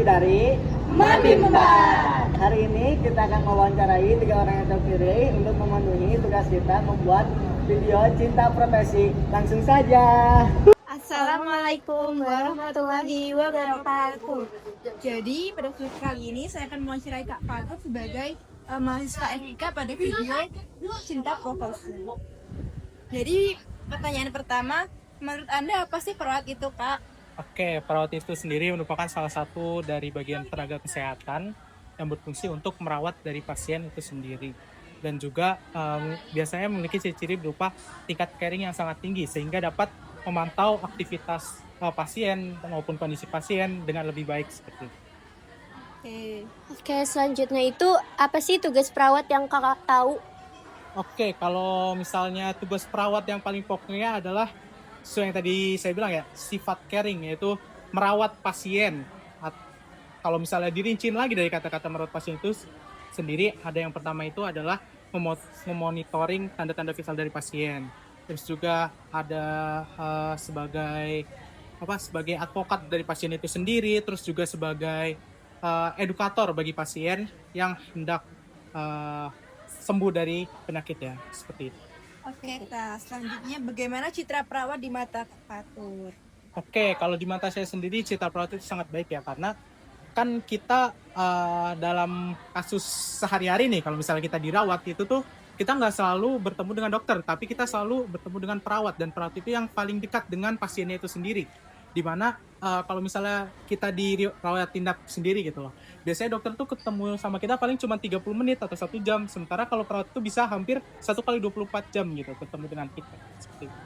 dari Mami Membat. Hari ini kita akan mewawancarai 3 orang yang terpilih untuk memenuhi tugas kita membuat video cinta profesi. Langsung saja. Assalamualaikum warahmatullahi wabarakatuh. Jadi pada video kali ini saya akan mewawancarai Kak Fatul sebagai mahasiswa FIK pada video cinta profesi. Jadi pertanyaan pertama, menurut Anda apa sih perawat itu, Kak? Oke, perawat itu sendiri merupakan salah satu dari bagian tenaga kesehatan yang berfungsi untuk merawat dari pasien itu sendiri. Dan juga biasanya memiliki ciri-ciri berupa tingkat caring yang sangat tinggi sehingga dapat memantau aktivitas pasien maupun kondisi pasien dengan lebih baik seperti itu. Oke, selanjutnya itu apa sih tugas perawat yang kakak tahu? Oke, kalau misalnya tugas perawat yang paling pokoknya adalah sesuai yang tadi saya bilang ya, sifat caring, yaitu merawat pasien. Kalau misalnya dirincin lagi dari kata-kata merawat pasien itu sendiri, ada yang pertama itu adalah memonitoring tanda-tanda vital dari pasien. Terus juga ada sebagai advokat dari pasien itu sendiri, terus juga sebagai edukator bagi pasien yang hendak sembuh dari penyakitnya, seperti itu. Oke, nah selanjutnya bagaimana citra perawat di mata Kak Fatul? Oke, kalau di mata saya sendiri citra perawat itu sangat baik ya, karena kan kita dalam kasus sehari-hari nih, kalau misalnya kita dirawat itu tuh kita nggak selalu bertemu dengan dokter, tapi kita selalu bertemu dengan perawat, dan perawat itu yang paling dekat dengan pasiennya itu sendiri. Dimana kalau misalnya kita dirawat tindak sendiri gitu loh, biasanya dokter tuh ketemu sama kita paling cuma 30 menit atau 1 jam, sementara kalau perawat itu bisa hampir 1 kali 24 jam gitu ketemu dengan kita, seperti itu.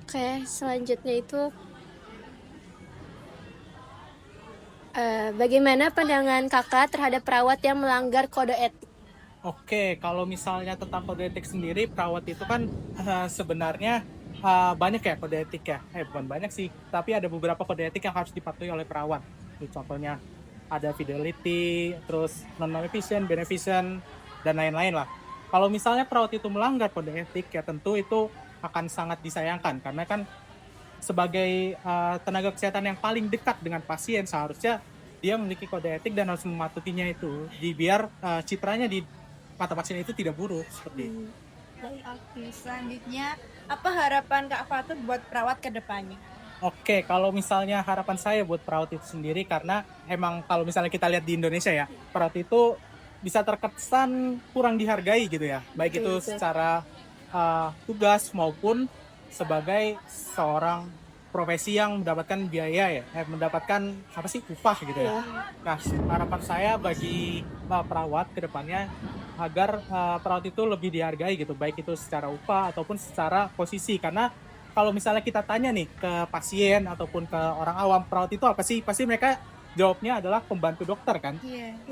Oke, selanjutnya itu bagaimana pandangan kakak terhadap perawat yang melanggar kode etik? Oke, kalau misalnya tentang kode etik sendiri, perawat itu kan sebenarnya banyak ya kode etik ya. Bukan banyak sih, tapi ada beberapa kode etik yang harus dipatuhi oleh perawat. Contohnya ada fidelity, terus non-maleficent, beneficent, dan lain-lain lah. Kalau misalnya perawat itu melanggar kode etik, ya tentu itu akan sangat disayangkan. Karena kan sebagai tenaga kesehatan yang paling dekat dengan pasien, seharusnya dia memiliki kode etik dan harus mematuhinya itu. Biar citranya di mata pasien itu tidak buruk, seperti itu. Oke, selanjutnya apa harapan Kak Fatul buat perawat ke depannya? Oke, kalau misalnya harapan saya buat perawat itu sendiri, karena emang kalau misalnya kita lihat di Indonesia ya, perawat itu bisa terkesan kurang dihargai gitu ya, baik itu secara tugas maupun sebagai seorang profesi yang mendapatkan biaya ya, mendapatkan upah gitu ya. Nah, harapan saya bagi perawat ke depannya agar perawat itu lebih dihargai gitu, baik itu secara upah ataupun secara posisi. Karena kalau misalnya kita tanya nih ke pasien ataupun ke orang awam, perawat itu apa sih? Pasti mereka jawabnya adalah pembantu dokter kan.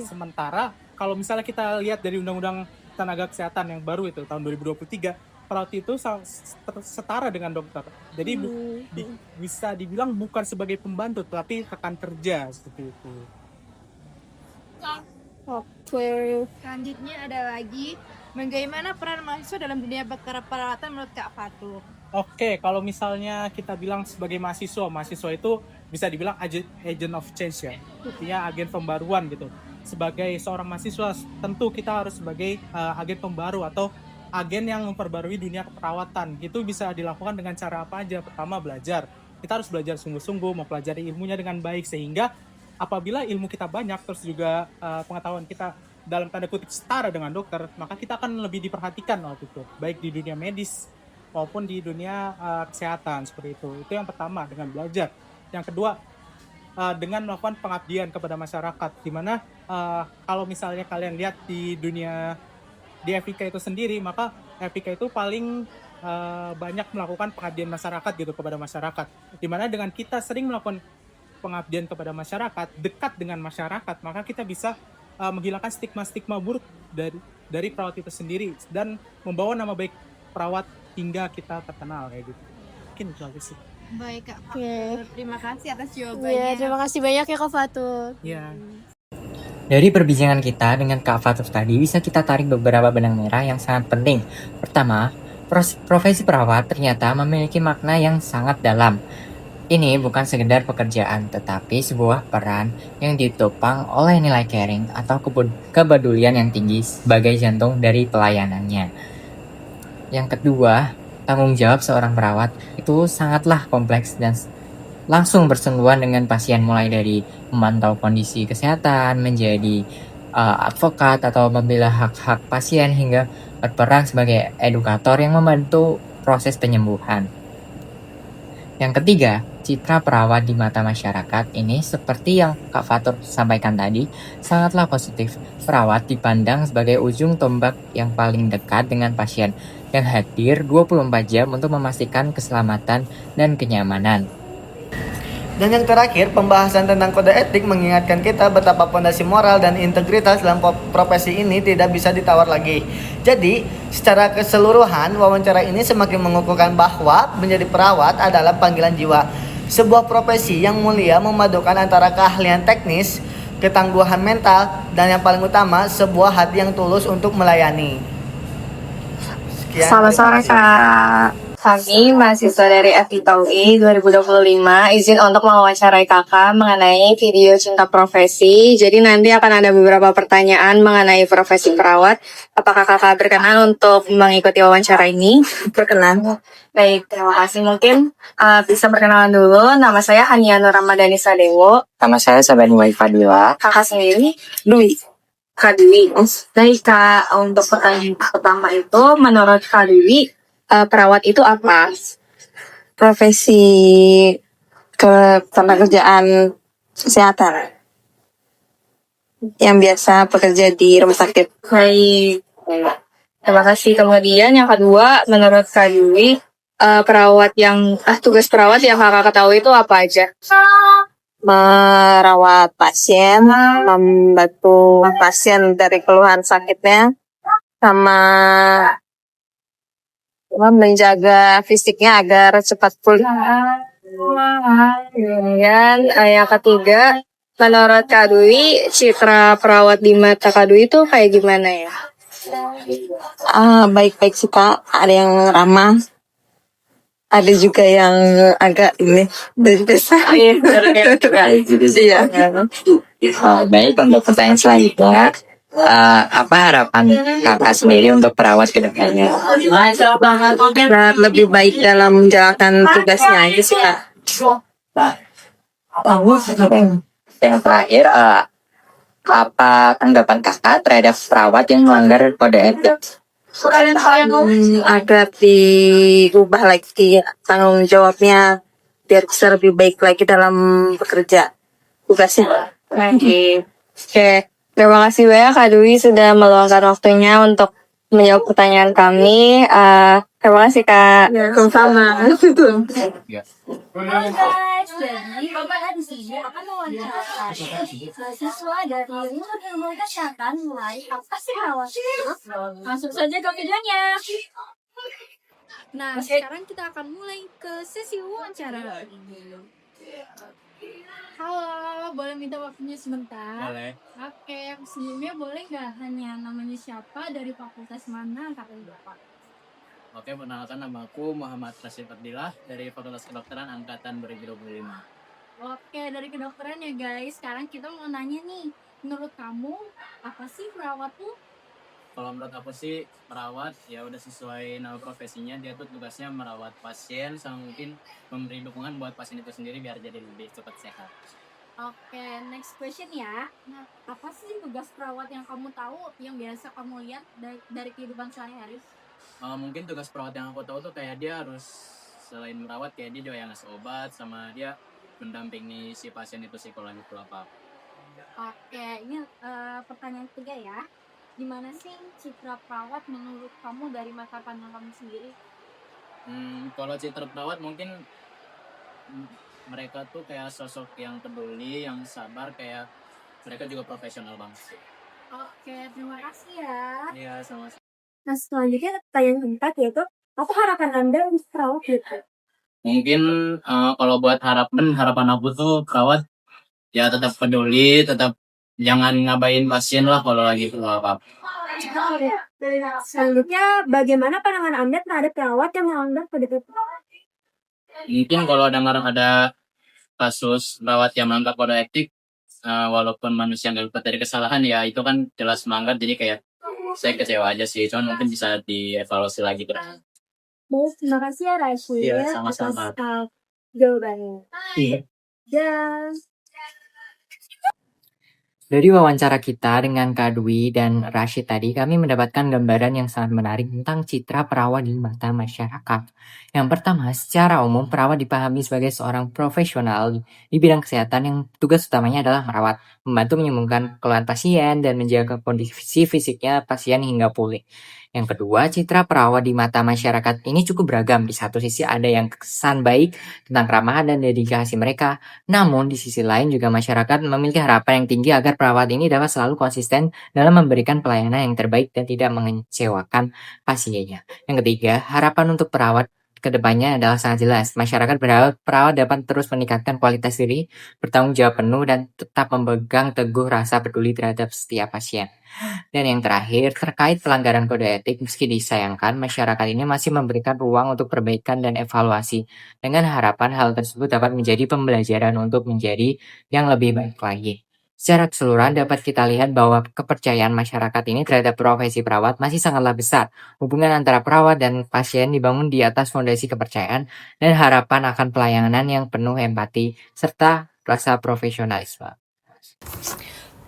Sementara kalau misalnya kita lihat dari Undang-Undang Tenaga Kesehatan yang baru itu tahun 2023, perawat itu setara dengan dokter. Jadi bisa dibilang bukan sebagai pembantu, tapi rekan kerja seperti itu. Selanjutnya ada lagi, bagaimana peran mahasiswa dalam dunia perawatan menurut Kak Fatul? Oke, kalau misalnya kita bilang sebagai mahasiswa itu bisa dibilang agent of change ya, artinya agen pembaruan gitu. Sebagai seorang mahasiswa, tentu kita harus sebagai agen pembaru atau agen yang memperbarui dunia keperawatan. Itu bisa dilakukan dengan cara apa aja? Pertama, belajar. Kita harus belajar sungguh-sungguh, mempelajari ilmunya dengan baik, sehingga apabila ilmu kita banyak, terus juga pengetahuan kita dalam tanda kutip setara dengan dokter, maka kita akan lebih diperhatikan waktu itu, baik di dunia medis maupun di dunia kesehatan, seperti itu. Itu yang pertama, dengan belajar. Yang kedua, dengan melakukan pengabdian kepada masyarakat, dimana kalau misalnya kalian lihat di dunia di FIK itu sendiri, maka FIK itu paling banyak melakukan pengabdian masyarakat gitu kepada masyarakat. Dimana dengan kita sering melakukan pengabdian kepada masyarakat, dekat dengan masyarakat, maka kita bisa menghilangkan stigma-stigma buruk dari perawat itu sendiri dan membawa nama baik perawat hingga kita terkenal kayak gitu. Mungkin itu aja sih. Baik Kak Fatul, terima kasih atas Iya, jawabannya. terima kasih banyak ya Kak Fatul. Ya. Dari perbincangan kita dengan Kak Fatul tadi, bisa kita tarik beberapa benang merah yang sangat penting. Pertama, profesi perawat ternyata memiliki makna yang sangat dalam. Ini bukan sekedar pekerjaan, tetapi sebuah peran yang ditopang oleh nilai caring atau kepedulian yang tinggi sebagai jantung dari pelayanannya. Yang kedua, tanggung jawab seorang perawat itu sangatlah kompleks dan langsung bersentuhan dengan pasien, mulai dari memantau kondisi kesehatan, menjadi advokat atau membela hak-hak pasien, hingga berperan sebagai edukator yang membantu proses penyembuhan. Yang ketiga, citra perawat di mata masyarakat ini seperti yang Kak Fatur sampaikan tadi, sangatlah positif. Perawat dipandang sebagai ujung tombak yang paling dekat dengan pasien, yang hadir 24 jam untuk memastikan keselamatan dan kenyamanan. Dan yang terakhir, pembahasan tentang kode etik mengingatkan kita betapa pondasi moral dan integritas dalam profesi ini tidak bisa ditawar lagi. Jadi, secara keseluruhan, wawancara ini semakin mengukuhkan bahwa menjadi perawat adalah panggilan jiwa. Sebuah profesi yang mulia memadukan antara keahlian teknis, ketangguhan mental, dan yang paling utama, sebuah hati yang tulus untuk melayani. Sekian. Selamat sore Kak. Kami mahasiswa dari FITA UI 2025 izin untuk mewawancarai Kakak mengenai video cinta profesi. Jadi nanti akan ada beberapa pertanyaan mengenai profesi perawat. Apakah Kakak berkenan untuk mengikuti wawancara ini? Berkenan. Baik, terima kasih. Mungkin bisa perkenalan dulu. Nama saya Hania Nur Ramadhani Sadewo. Nama saya Sabani Waifadila. Kakak sendiri? Dwi. Kak Dwi. Baik Kak, untuk pertanyaan pertama itu, menurut Kak Dwi, perawat itu apa? Profesi ketenagakerjaan kesehatan yang biasa bekerja di rumah sakit. Baik. Terima kasih. Kemudian yang kedua, menurut Kak Dwi, tugas perawat yang Kakak ketahui itu apa aja? Merawat pasien, membantu pasien dari keluhan sakitnya, sama menjaga fisiknya agar cepat pulih. Kemudian yang ketiga, menurut Kak Dwi, citra perawat di mata Kak Dwi itu kayak gimana ya? Baik-baik sih Kak, ada yang ramah, ada juga yang agak ini dari desa. Iya. Baik, untuk pertanyaan selanjutnya, apa harapan Kakak sendiri untuk perawat ke depannya? Biar lebih baik dalam menjalankan tugasnya aja sih Kak. Yang terakhir, apa tanggapan Kakak terhadap perawat yang melanggar kode etik? Agar diubah lagi tanggung jawabnya biar bisa lebih baik lagi dalam bekerja tugasnya. Oke, terima kasih banyak Kak Dwi sudah meluangkan waktunya untuk menjawab pertanyaan kami. Terima kasih Kak. Sama-sama. Halo guys, jadi Bapak di sini akan mewawancarai mahasiswa dari Ilmu Kesehatan mulai apa sih perawat? Langsung saja ke videonya. Nah, sekarang kita akan mulai ke sesi wawancara. Halo, boleh minta waktunya sebentar? Boleh. Oke, sebelumnya boleh nggak hanya namanya siapa, dari fakultas mana, angkatan berapa? Oke, perkenalkan nama aku Muhammad Rashid Fadlilah dari Fakultas Kedokteran Angkatan 2025. Oke, dari kedokteran ya guys. Sekarang kita mau nanya nih, menurut kamu apa sih perawat tuh? Kalau menurut aku sih perawat ya udah sesuai nama profesinya, dia tuh tugasnya merawat pasien sama mungkin memberi dukungan buat pasien itu sendiri biar jadi lebih cepat sehat. Oke, next question ya. Nah, apa sih tugas perawat yang kamu tahu, yang biasa kamu lihat dari kehidupan sehari-hari? Mungkin tugas perawat yang aku tahu tuh kayak dia harus selain merawat kayak dia juga yang ngasih obat sama dia mendampingi si pasien itu psikologis apa. Oke, ini pertanyaan ketiga ya. Gimana sih citra perawat menurut kamu dari mata pandang kamu sendiri? Kalau citra perawat mungkin mereka tuh kayak sosok yang peduli, yang sabar, kayak mereka juga profesional banget. Oke, terima kasih ya. Iya, sama. Nah, selanjutnya pertanyaan keempat yaitu, apa harapan Anda untuk perawat gitu? Mungkin kalau buat harapan aku tuh perawat ya tetap peduli, tetap jangan ngabain pasien lah kalau lagi perlu apa. Selanjutnya, bagaimana pandangan Anda terhadap perawat yang melanggar kode etik? Mungkin kalau ada kasus perawat yang melanggar kode etik, walaupun manusia nggak luput dari kesalahan ya itu kan jelas melanggar, jadi kayak saya kecewa aja sih, cuman mungkin bisa dievaluasi lagi tuh. Baik, terima kasih ya Rashid Iya, atas sama-sama. jawabannya. Iya. Dan Dari wawancara kita dengan Kak Dwi dan Rashid tadi, kami mendapatkan gambaran yang sangat menarik tentang citra perawat di mata masyarakat. Yang pertama, secara umum perawat dipahami sebagai seorang profesional di bidang kesehatan yang tugas utamanya adalah merawat, membantu menyembuhkan keluhan pasien, dan menjaga kondisi fisiknya pasien hingga pulih. Yang kedua, citra perawat di mata masyarakat ini cukup beragam. Di satu sisi ada yang kesan baik tentang keramahan dan dedikasi mereka, namun di sisi lain juga masyarakat memiliki harapan yang tinggi agar perawat ini dapat selalu konsisten dalam memberikan pelayanan yang terbaik dan tidak mengecewakan pasiennya. Yang ketiga, harapan untuk perawat kedepannya adalah sangat jelas. Masyarakat berharap perawat dapat terus meningkatkan kualitas diri, bertanggung jawab penuh, dan tetap memegang teguh rasa peduli terhadap setiap pasien. Dan yang terakhir, terkait pelanggaran kode etik, meski disayangkan, masyarakat ini masih memberikan ruang untuk perbaikan dan evaluasi, dengan harapan hal tersebut dapat menjadi pembelajaran untuk menjadi yang lebih baik lagi. Secara keseluruhan dapat kita lihat bahwa kepercayaan masyarakat ini terhadap profesi perawat masih sangatlah besar. Hubungan antara perawat dan pasien dibangun di atas fondasi kepercayaan dan harapan akan pelayanan yang penuh empati serta rasa profesionalisme.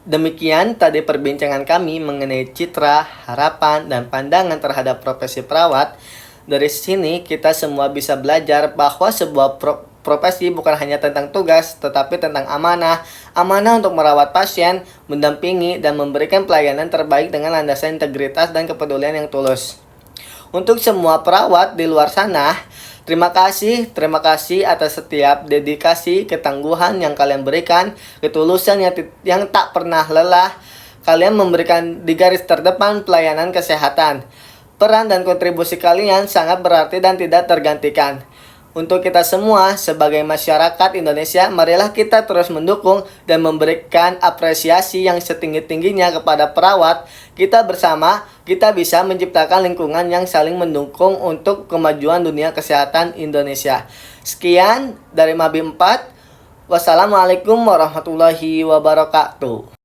Demikian tadi perbincangan kami mengenai citra, harapan, dan pandangan terhadap profesi perawat. Dari sini kita semua bisa belajar bahwa sebuah profesi bukan hanya tentang tugas, tetapi tentang amanah. Amanah untuk merawat pasien, mendampingi, dan memberikan pelayanan terbaik dengan landasan integritas dan kepedulian yang tulus. Untuk semua perawat di luar sana, terima kasih atas setiap dedikasi, ketangguhan yang kalian berikan, ketulusan yang tak pernah lelah. Kalian memberikan di garis terdepan pelayanan kesehatan. Peran dan kontribusi kalian sangat berarti dan tidak tergantikan. Untuk kita semua sebagai masyarakat Indonesia, marilah kita terus mendukung dan memberikan apresiasi yang setinggi-tingginya kepada perawat. Kita bersama, kita bisa menciptakan lingkungan yang saling mendukung untuk kemajuan dunia kesehatan Indonesia. Sekian dari Mabi 4. Wassalamualaikum warahmatullahi wabarakatuh.